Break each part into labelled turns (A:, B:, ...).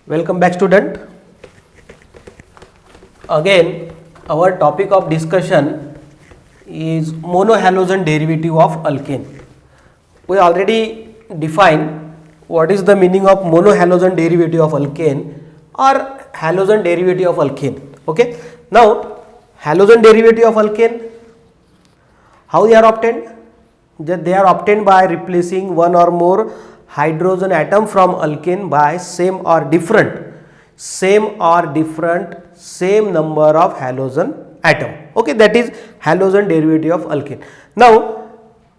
A: Welcome back, student. Again, our topic of discussion is monohalogen derivative of alkane. We already defined what is the meaning of monohalogen derivative of alkane or halogen derivative of alkane. Okay. Now, halogen derivative of alkane, how they are obtained? They are obtained by replacing one or more hydrogen atom from alkane by same or different same number of halogen atom. Okay, that is halogen derivative of alkane. Now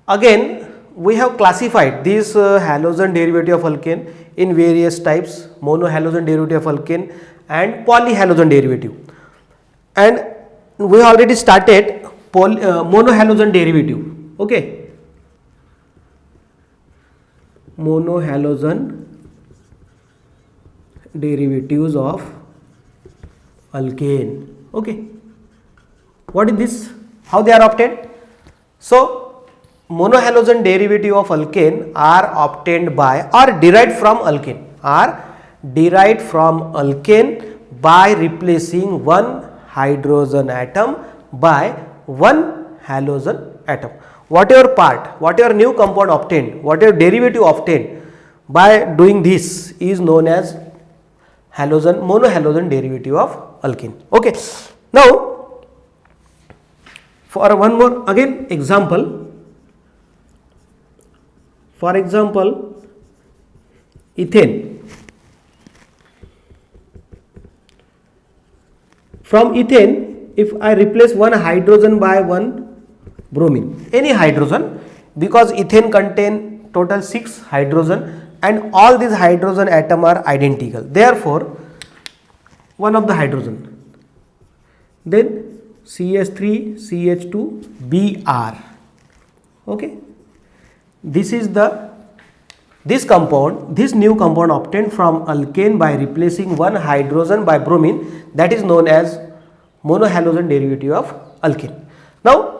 A: again we have classified this halogen derivative of alkane in various types: monohalogen derivative of alkane and polyhalogen derivative. And we already started monohalogen derivative. Okay, monohalogen derivatives of alkane. Okay, what is this? How they are obtained? So monohalogen derivative of alkane are obtained by or derived from alkane by replacing one hydrogen atom by one halogen atom. Whatever new compound obtained, whatever derivative obtained by doing this is known as monohalogen derivative of alkane. Okay. Now for one more again example, for example ethane. From ethane, if I replace one hydrogen by one bromine, any hydrogen, because ethane contain total 6 hydrogen and all these hydrogen atom are identical, therefore one of the hydrogen, then CH3 CH2 Br. Okay, this is this new compound obtained from alkane by replacing one hydrogen by bromine, that is known as monohalogen derivative of alkane. Now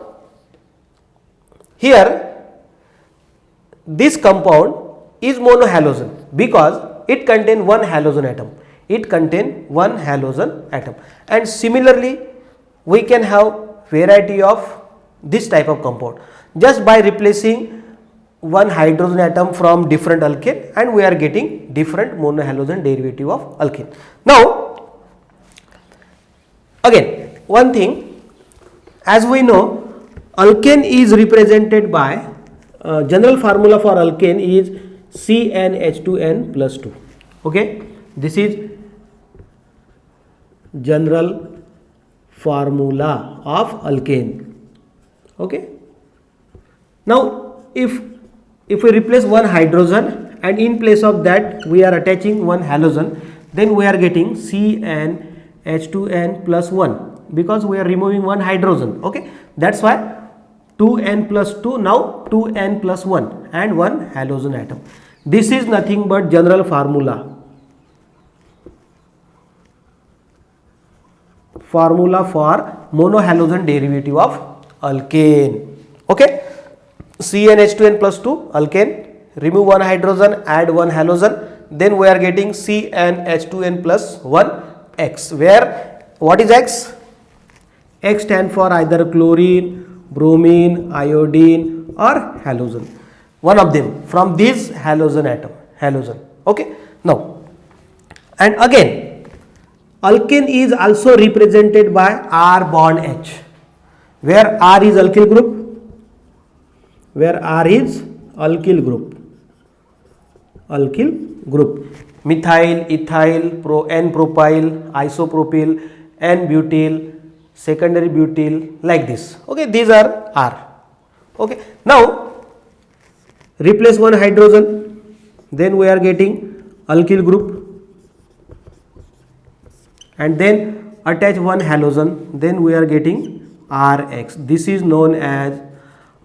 A: here this compound is monohalogen because it contains one halogen atom. And similarly we can have variety of this type of compound just by replacing one hydrogen atom from different alkane, and we are getting different monohalogen derivative of alkane. Now again one thing, as we know, alkane is represented by general formula for alkane is CnH2n plus 2. Okay, this is general formula of alkane. Okay, now if we replace one hydrogen and in place of that we are attaching one halogen, then we are getting CnH2n plus 1 because we are removing one hydrogen. Okay, that's why 2n plus 2, now 2n plus 1 and one halogen atom. This is nothing but general formula for monohalogen derivative of alkane. Okay, CnH2n plus 2 alkane, remove one hydrogen, add one halogen, then we are getting CnH2n plus 1 X, where what is X? X stand for either chlorine, bromine, iodine or halogen, one of them from this halogen atom, Okay, now and again alkane is also represented by R bond H, where R is alkyl group, methyl, ethyl, N-propyl, isopropyl, N-butyl, secondary butyl, like this. Okay, these are R. Okay, now replace one hydrogen, then we are getting alkyl group, and then attach one halogen, then we are getting Rx. This is known as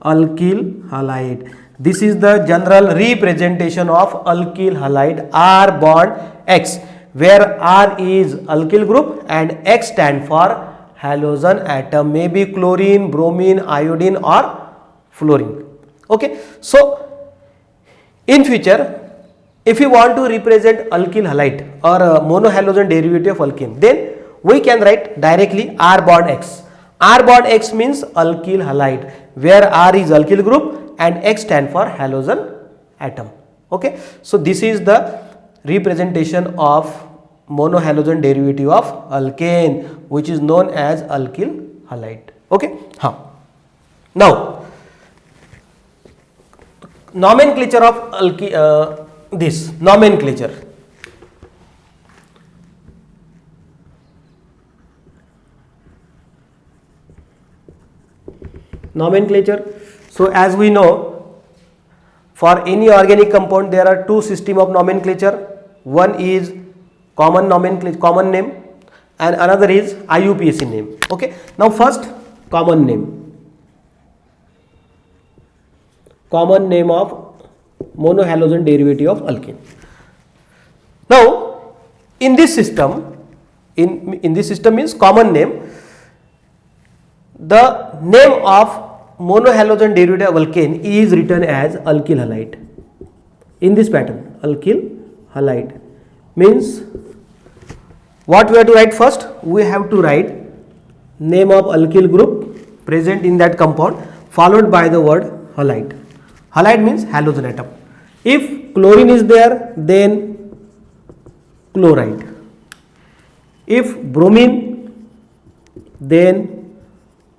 A: alkyl halide. This is the general representation of alkyl halide, R bond X, where R is alkyl group and X stand for halogen atom, may be chlorine, bromine, iodine or fluorine. Okay, so in future if you want to represent alkyl halide or monohalogen derivative of alkene, then we can write directly R bond X. R bond X means alkyl halide, where R is alkyl group and X stand for halogen atom. Okay, so this is the representation of monohalogen derivative of alkane, which is known as alkyl halide. Okay, now nomenclature of this nomenclature. So as we know, for any organic compound there are two systems of nomenclature. One is common nomenclature, common name, and another is IUPAC name. Okay, now first common name of monohalogen derivative of alkene. Now in this system, in this system means common name, the name of monohalogen derivative of alkane is written as alkyl halide. In this pattern, alkyl halide means what we have to write first? We have to write name of alkyl group present in that compound followed by the word halide. Halide means halogen atom. If chlorine is there, then chloride. If bromine, then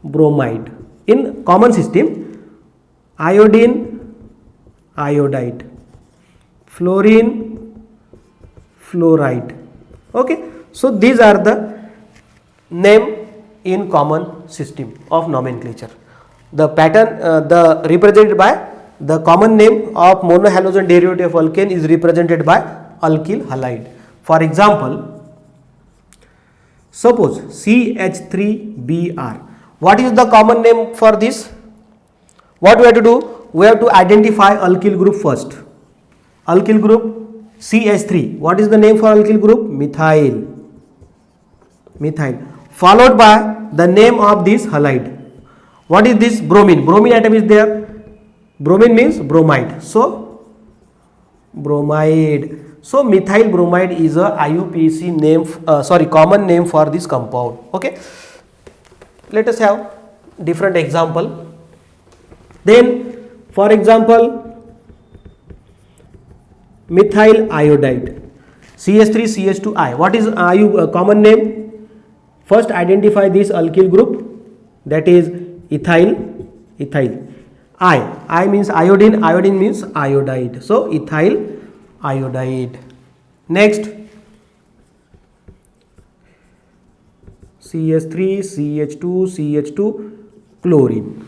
A: bromide. In common system, iodine, iodide, fluorine, fluoride. Okay, so these are the name in common system of nomenclature. The pattern, the represented by the common name of monohalogen derivative of alkane is represented by alkyl halide. For example, suppose CH3Br. What is the common name for this? What we have to do? We have to identify alkyl group first. Alkyl group CH3. What is the name for alkyl group? Methyl. Methyl. Followed by the name of this halide. What is this? Bromine. Bromine atom is there. Bromine means bromide. So bromide. So methyl bromide is a IUPAC name, common name for this compound. Okay. Let us have different example. Then, for example, methyl iodide, CH3CH2I. What is common name? First identify this alkyl group, that is ethyl. I means iodine, iodine means iodide. So ethyl iodide. Next, CH3, CH2, CH2, chlorine.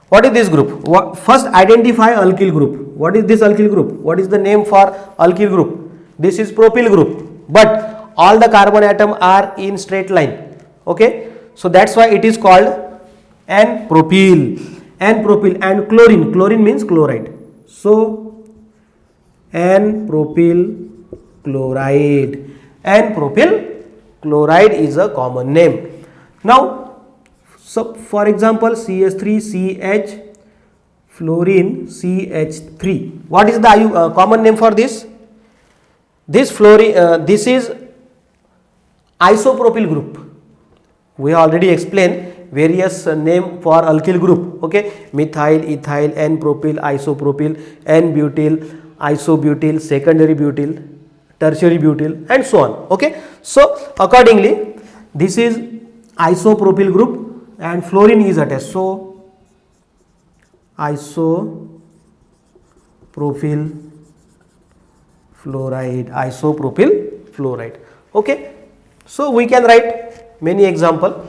A: What is this group? First identify alkyl group. What is this alkyl group? What is the name for alkyl group? This is propyl group, but all the carbon atom are in straight line. Okay, so that's why it is called N-propyl. N-propyl and chlorine. Chlorine means chloride. So N-propyl chloride. N-propyl chloride is a common name. Now, so for example, CH3CH, fluorine CH3. What is the common name for this? This fluorine, this is isopropyl group. We already explained various name for alkyl group. Okay, methyl, ethyl, N-propyl, isopropyl, N-butyl, isobutyl, secondary butyl, tertiary butyl, and so on. Okay, so accordingly this is isopropyl group and fluorine is attached. So isopropyl fluoride. Okay, so we can write many example.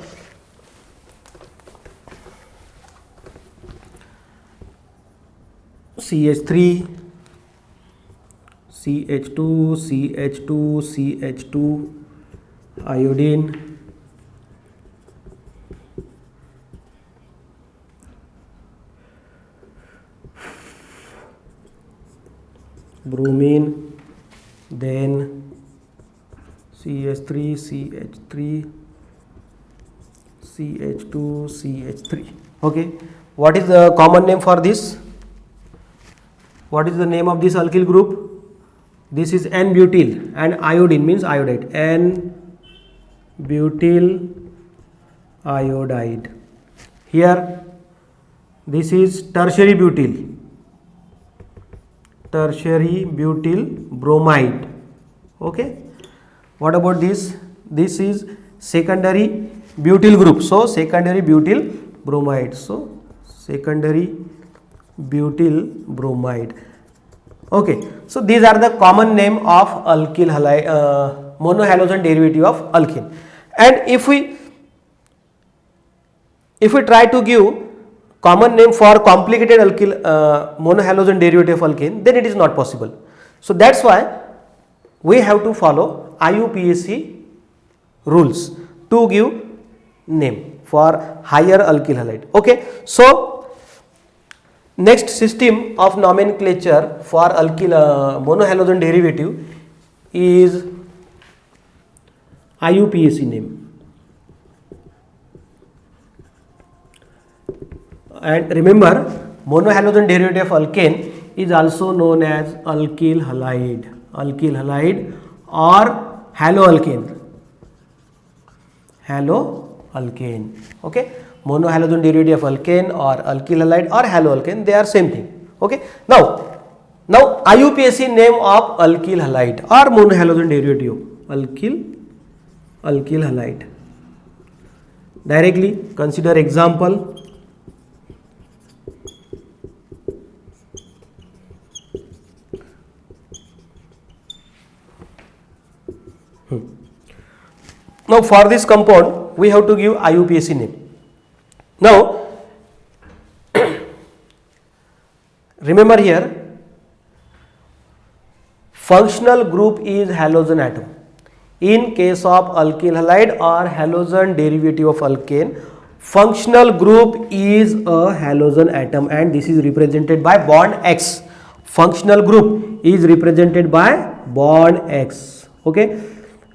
A: CH3, CH2, CH2, CH2, iodine, bromine, then CH3, CH3, CH2, CH3. Okay, what is the common name for this? What is the name of this alkyl group? this is N-butyl, and iodine means iodide, N-butyl iodide. Here this is tertiary butyl, bromide. Okay, what about this? This is secondary butyl group, so secondary butyl bromide, so secondary butyl bromide. Okay, so these are the common name of alkyl halide, monohalogen derivative of alkene. And if we try to give common name for complicated alkyl monohalogen derivative of alkene, then it is not possible. So that's why we have to follow IUPAC rules to give name for higher alkyl halide. Okay, so next system of nomenclature for alkyl monohalogen derivative is IUPAC name. And remember, monohalogen derivative of alkane is also known as alkyl halide or haloalkane. Okay, monohalogen derivative of alkane or alkyl halide or haloalkane, they are same thing. Okay, now IUPAC name of alkyl halide or monohalogen derivative alkyl halide. Directly consider example. Now for this compound we have to give IUPAC name. Now remember here, functional group is halogen atom. In case of alkyl halide or halogen derivative of alkane, functional group is a halogen atom and this is represented by bond X. Functional group is represented by bond X. Okay,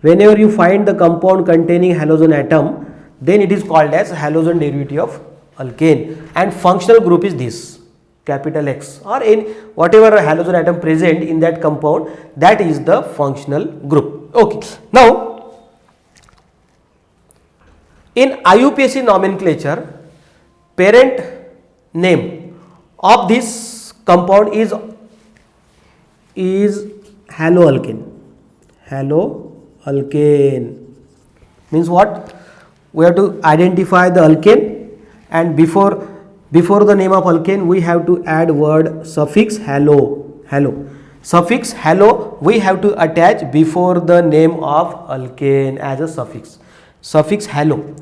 A: whenever you find the compound containing halogen atom, then it is called as halogen derivative of alkane, and functional group is this, capital X, or in whatever halogen atom present in that compound, that is the functional group. Okay, now in IUPAC nomenclature, parent name of this compound is haloalkane. Haloalkane means what? We have to identify the alkane, and before the name of alkane we have to add word suffix halo. Suffix halo we have to attach before the name of alkane as a suffix halo.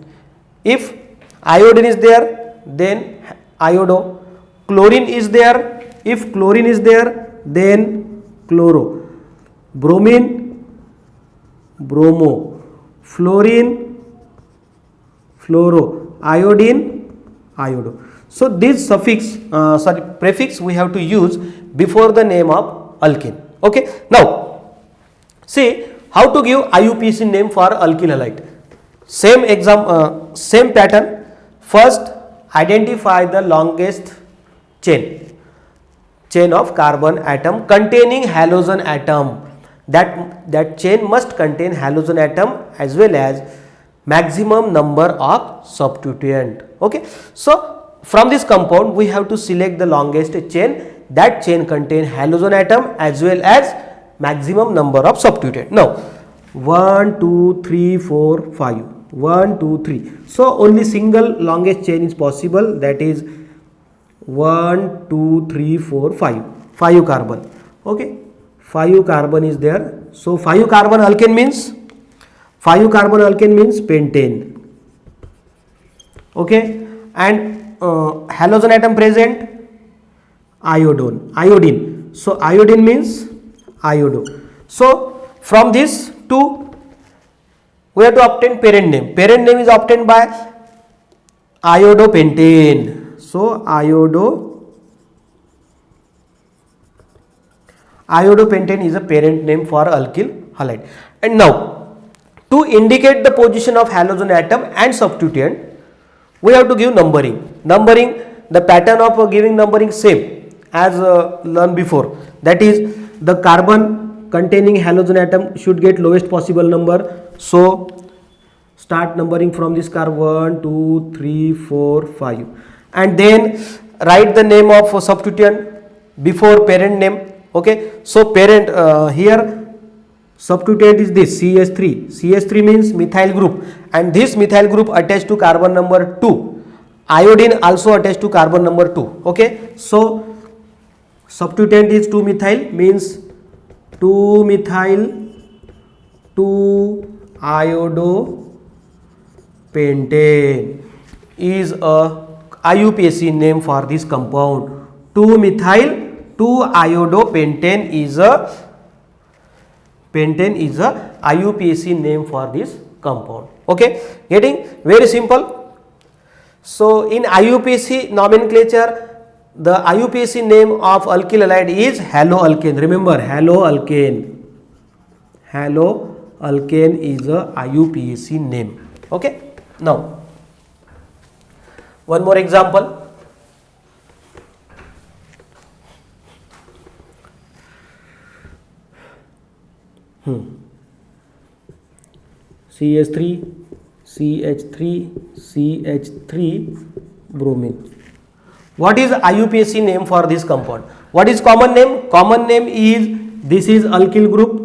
A: If iodine is there, then iodo. Chlorine is there, if chlorine is there, then chloro. Bromine, bromo. Fluorine, fluoro. Iodine, iodo. So this prefix we have to use before the name of alkane. Okay, now see how to give IUPAC name for alkyl halide. Same pattern. First identify the longest chain of carbon atom containing halogen atom. That chain must contain halogen atom as well as maximum number of substituent. Okay, so from this compound we have to select the longest chain. That chain contain halogen atom as well as maximum number of substituent. Now 1 2 3 4 5, 1 2 3, so only single longest chain is possible, that is 1 2 3 4 5 carbon. Okay, 5 carbon is there, so 5 carbon alkane means pentane. Okay, and halogen atom present iodine, so iodine means iodo. So from this two we have to obtain parent name. Parent name is obtained by iodopentane. So iodopentane is a parent name for alkyl halide. And now to indicate the position of halogen atom and substituent, we have to give numbering. The pattern of giving numbering same as learned before, that is the carbon containing halogen atom should get lowest possible number. So start numbering from this car 1, 2, 3, 4, 5, and then write the name of substituent before parent name. Okay, so parent here substituent is this CH3. CH3 means methyl group, and this methyl group attached to carbon number 2. Iodine also attached to carbon number 2. Okay, so substituent is 2-methyl, means 2-methyl 2-iodopentane is a IUPAC name for this compound. 2-methyl 2-iodopentane is a IUPAC name for this compound. Okay, getting very simple. So in IUPAC nomenclature, the IUPAC name of alkyl halide is haloalkane. Remember, haloalkane. Haloalkane is a IUPAC name. Okay. Now, one more example. CH3, CH3, CH3, bromine. What is IUPAC name for this compound? What is common name? Common name is, this is alkyl group,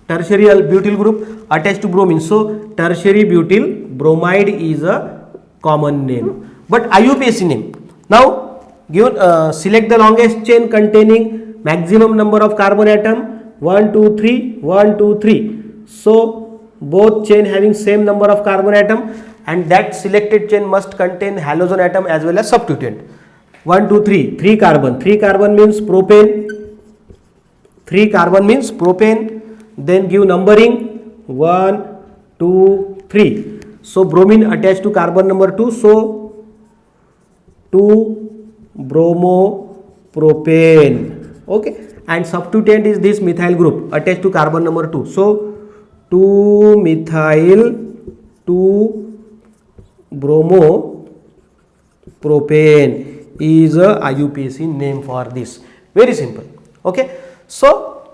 A: tertiary butyl group attached to bromine. So tertiary butyl bromide is a common name. But IUPAC name. Now given select the longest chain containing maximum number of carbon atom 1, 2, 3, 1, 2, 3. So both chain having same number of carbon atom, and that selected chain must contain halogen atom as well as substituent. 1, 2, 3, 3 carbon. 3 carbon means propane. 3 carbon means propane. Then give numbering 1, 2, 3. So bromine attached to carbon number 2. So 2 bromopropane. Okay, and substituent is this methyl group attached to carbon number 2. So 2-methyl 2-bromopropane is a IUPAC name for this. Very simple. Okay, so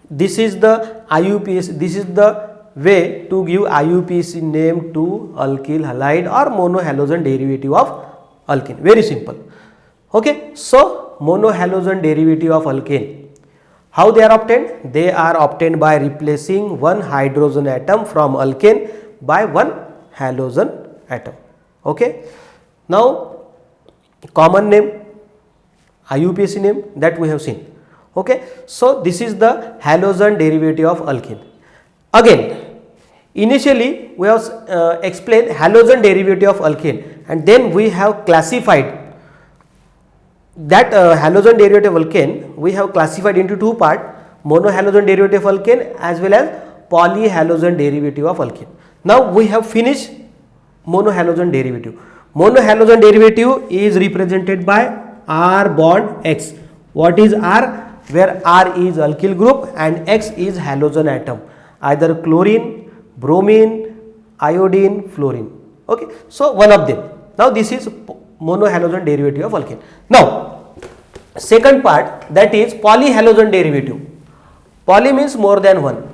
A: this is the IUPAC, this is the way to give IUPAC name to alkyl halide or monohalogen derivative of alkane. Very simple. Okay, so monohalogen derivative of alkane, how they are obtained? They are obtained by replacing one hydrogen atom from alkane by one halogen atom. Okay. Now common name, IUPAC name, that we have seen. Okay. So this is the halogen derivative of alkane. Again, initially we have explained halogen derivative of alkane, and then we have classified that halogen derivative of alkane we have classified into two parts: monohalogen derivative of alkane as well as polyhalogen derivative of alkane. Now we have finished monohalogen derivative. Monohalogen derivative is represented by R bond X. What is R? Where R is alkyl group and X is halogen atom, either chlorine, bromine, iodine, fluorine. Okay, so one of them. Now this is monohalogen derivative of alkane. Now second part, that is polyhalogen derivative. Poly means more than one.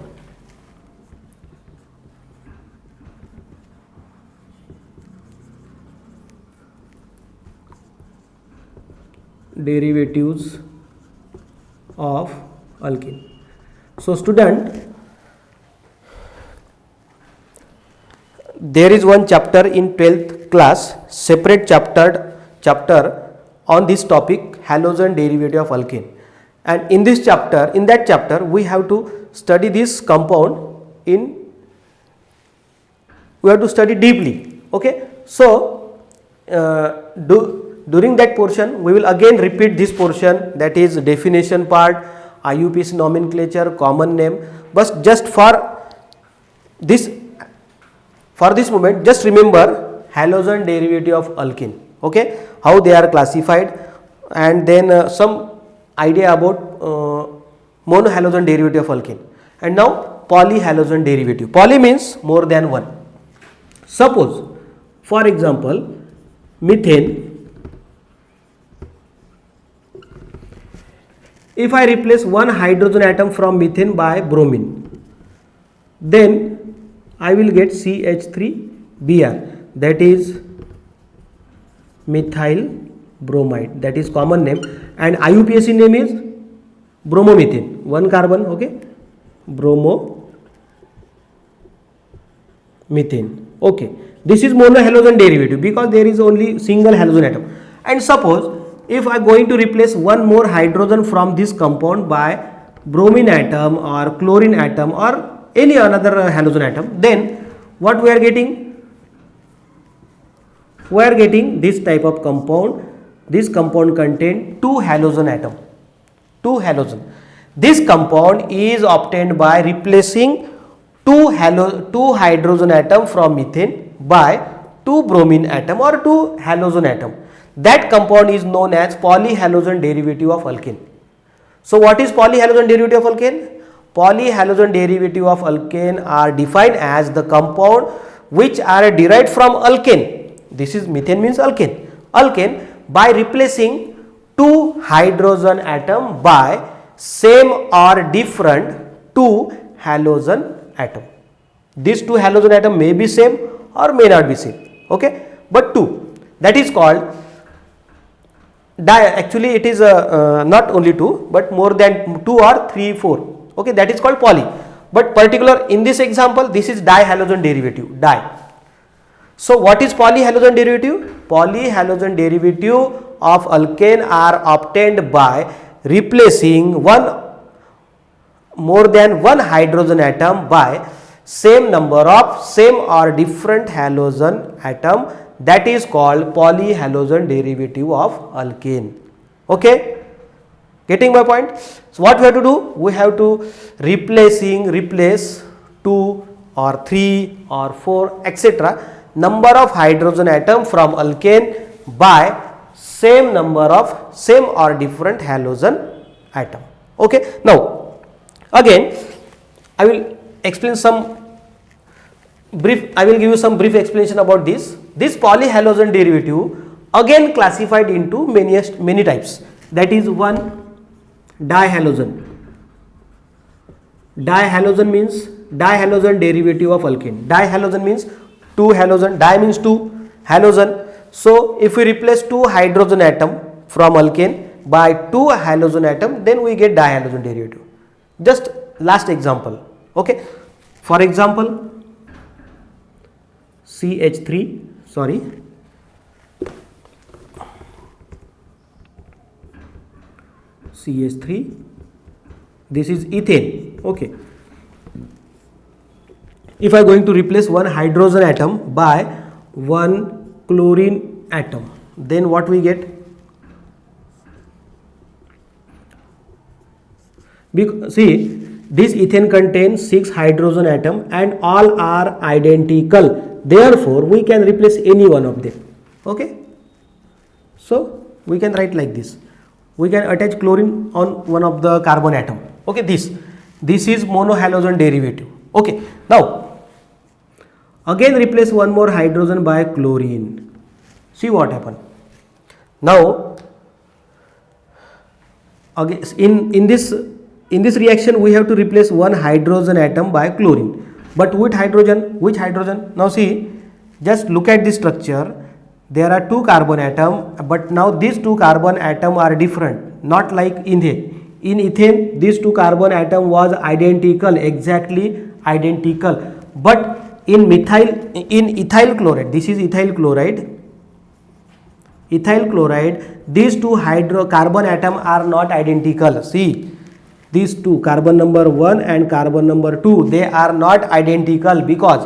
A: Derivatives of alkane. So student, there is one chapter in 12th class, separate chapter on this topic, halogen derivative of alkane, and in this chapter, in that chapter we have to study this compound we have to study deeply. Okay, so during that portion we will again repeat this portion, that is definition part, IUPAC nomenclature, common name. But just for this moment, just remember halogen derivative of alkene. Okay, how they are classified, and then some idea about monohalogen derivative of alkene, and now polyhalogen derivative. Poly means more than one. Suppose, for example, methane if I replace one hydrogen atom from methane by bromine, then I will get CH3Br, that is methyl bromide, that is common name, and IUPAC name is bromomethane, one carbon, okay, bromomethane. Okay, this is monohalogen derivative because there is only single halogen atom. And suppose if I am going to replace one more hydrogen from this compound by bromine atom or chlorine atom or any another halogen atom, then what we are getting? We are getting this type of compound. This compound contains two halogen atom. Two halogen. This compound is obtained by replacing two hydrogen atom from methane by two bromine atom or two halogen atom. That compound is known as polyhalogen derivative of alkane. So what is polyhalogen derivative of alkane? Polyhalogen derivative of alkane are defined as the compound which are derived from alkane. This is methane means alkane. Alkane by replacing two hydrogen atom by same or different two halogen atom. These two halogen atom may be same or may not be same, okay, but two, that is called actually it is not only two but more than 2 or 3 4, okay, that is called poly, but particular in this example this is dihalogen derivative, di. So what is polyhalogen derivative? Polyhalogen derivative of alkane are obtained by replacing more than one hydrogen atom by same number of same or different halogen atom, that is called polyhalogen derivative of alkane. Okay, getting my point? So what we have to do? We have to replace 2 or 3 or 4 etc. number of hydrogen atom from alkane by same number of same or different halogen atom. Okay, now again I will explain some brief, I will give you some brief explanation about this. This polyhalogen derivative again classified into many types, that is one dihalogen. Dihalogen means dihalogen derivative of alkane. Dihalogen means two halogen, di means two, halogen. So if we replace two hydrogen atom from alkane by two halogen atom, then we get dihalogen derivative. Just last example, okay, for example CH3, CH3, this is ethane, okay. If I am going to replace one hydrogen atom by one chlorine atom, then what we get? Because see, this ethane contains 6 hydrogen atom and all are identical. Therefore, we can replace any one of them. Okay. So we can write like this. We can attach chlorine on one of the carbon atom. Okay. This is monohalogen derivative. Okay. Now again replace one more hydrogen by chlorine. See what happened. Now again in this reaction we have to replace one hydrogen atom by chlorine, but which hydrogen? Now see, just look at this structure. There are two carbon atom, but now these two carbon atom are different, not like in ethane these two carbon atom was identical, exactly identical, but in ethyl chloride, this is ethyl chloride, these two carbon atom are not identical. See, these two, carbon number 1 and carbon number 2, they are not identical because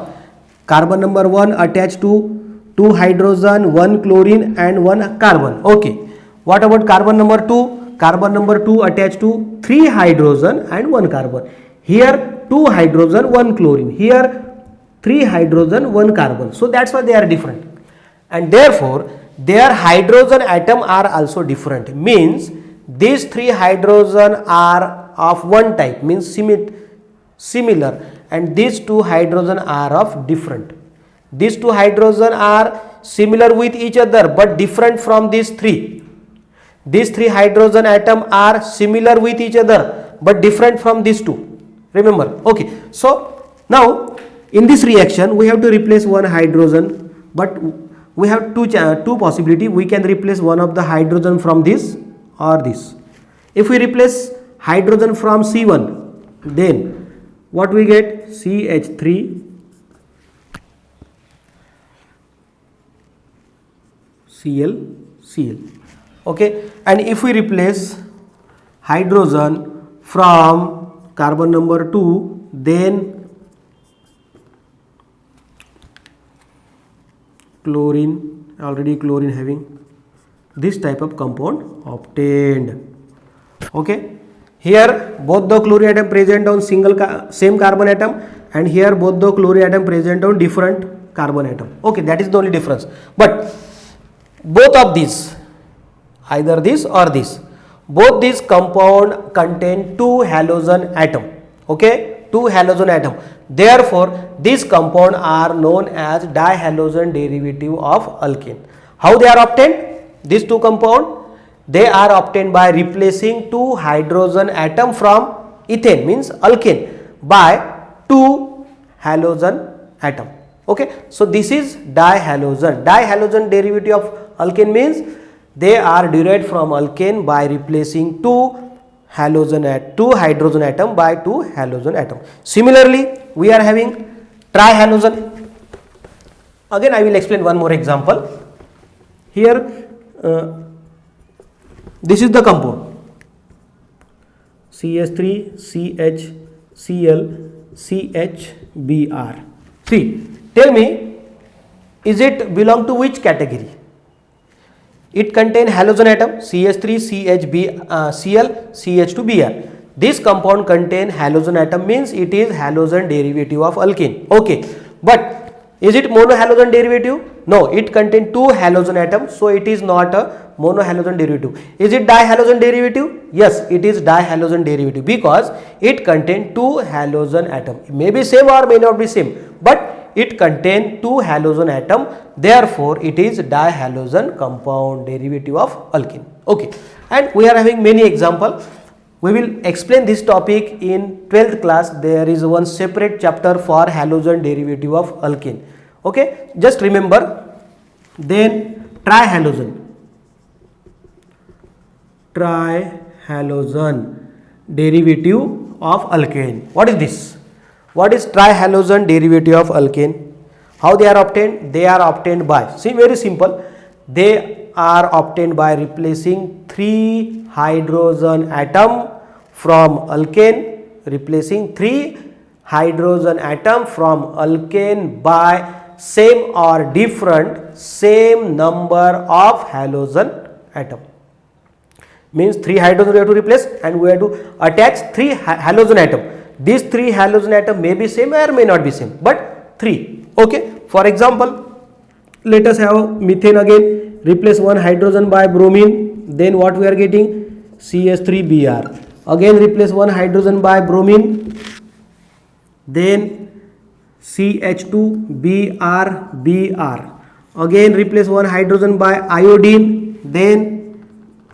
A: carbon number 1 attached to 2 hydrogen, 1 chlorine and 1 carbon. Okay, what about carbon number 2? Carbon number 2 attached to 3 hydrogen and 1 carbon. Here 2 hydrogen, 1 chlorine. Here 3 hydrogen, 1 carbon. So that's why they are different, and therefore their hydrogen atom are also different. Means these 3 hydrogen are of one type, means similar, and these 2 hydrogen are of different. These 2 hydrogen are similar with each other but different from these 3. these three hydrogen atom are similar with each other but different from these two. Remember, okay. So now in this reaction we have to replace one hydrogen, but we have two possibility. We can replace one of the hydrogen from this or this. If we replace hydrogen from C1, then what we get? CH3 Cl. Okay, and if we replace hydrogen from carbon number 2, then chlorine, already chlorine having this type of compound obtained. Okay, here both the chlorine atom present on same carbon atom, and here both the chlorine atom present on different carbon atom. Okay, that is the only difference. But both of these, either this or this, both these compound contain two halogen atom. Okay, two halogen atom. Therefore these compound are known as dihalogen derivative of alkane. How they are obtained? These two compound, they are obtained by replacing two hydrogen atom from ethane, means alkane, by two halogen atom. Okay, so this is dihalogen. Dihalogen derivative of alkane means they are derived from alkane by replacing two hydrogen atom by two halogen atom. Similarly, we are having trihalogen. Again I will explain one more example. Here this is the compound CH3 CHCl CHBr. See, tell me, is it belong to which category? It contain halogen atom CH3 Cl CH2Br. This compound contain halogen atom, means it is halogen derivative of alkane. Okay, but is it monohalogen derivative? No, it contain two halogen atoms, so it is not a monohalogen derivative. Is it dihalogen derivative? Yes, it is dihalogen derivative because it contain two halogen atom. It may be same or may not be same, but it contain two halogen atom, therefore it is dihalogen compound derivative of alkene. Okay, and we are having many example. We will explain this topic in 12th class. There is one separate chapter for halogen derivative of alkene. Okay, just remember. Then trihalogen derivative of alkane. What is this? What is trihalogen derivative of alkane? How they are obtained? They are obtained by, see, very simple. They are obtained by replacing three hydrogen atom from alkane, replacing three hydrogen atom from alkane by same or different same number of halogen atom. Means three hydrogen we have to replace and we have to attach three halogen atom. These three halogen atom may be same or may not be same, but three. Okay, for example, let us have methane again. Replace one hydrogen by bromine, then what we are getting? CH3Br. Again replace one hydrogen by bromine, then CH2Br. Again replace one hydrogen by iodine, then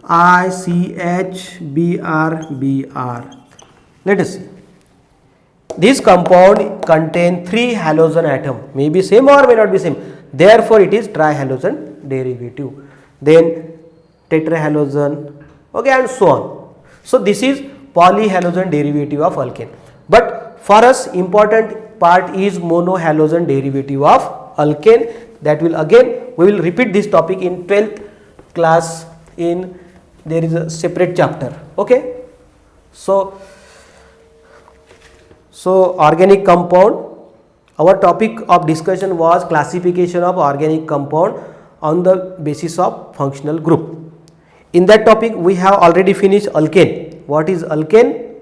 A: ICHBr. Let us see. This compound contain three halogen atom, may be same or may not be same, therefore it is trihalogen derivative. Then tetrahalogen, okay, and so on. So this is polyhalogen derivative of alkane. But for us important part is monohalogen derivative of alkane. That will again we will repeat this topic in 12th class. In there is a separate chapter. Okay, so organic compound, our topic of discussion was classification of organic compound on the basis of functional group. In that topic we have already finished alkane. What is alkane?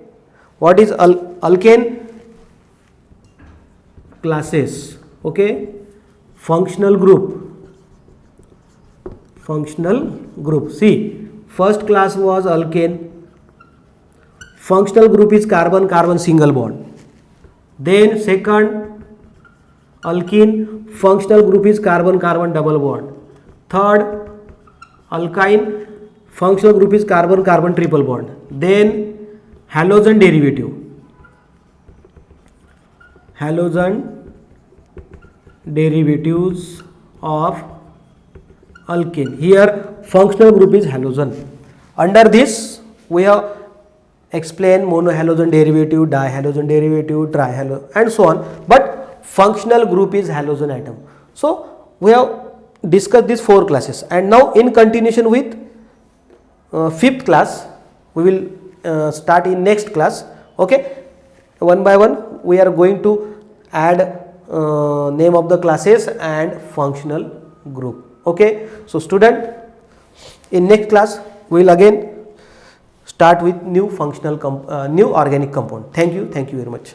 A: What is alkane? Classes. Okay, functional group. See, first class was alkane. Functional group is carbon-carbon single bond. Then second, alkene, functional group is carbon-carbon double bond. Third, alkyne, functional group is carbon carbon triple bond. Then halogen derivative, halogen derivatives of alkane. Here functional group is halogen. Under this we have explained monohalogen derivative, dihalogen derivative, trihalogen and so on, but functional group is halogen atom. So we have discussed these 4 classes, and now in continuation with 5th class we will start in next class. Okay, one by one we are going to add name of the classes and functional group. Okay, so student, in next class we will again start with new functional new organic compound. Thank you very much.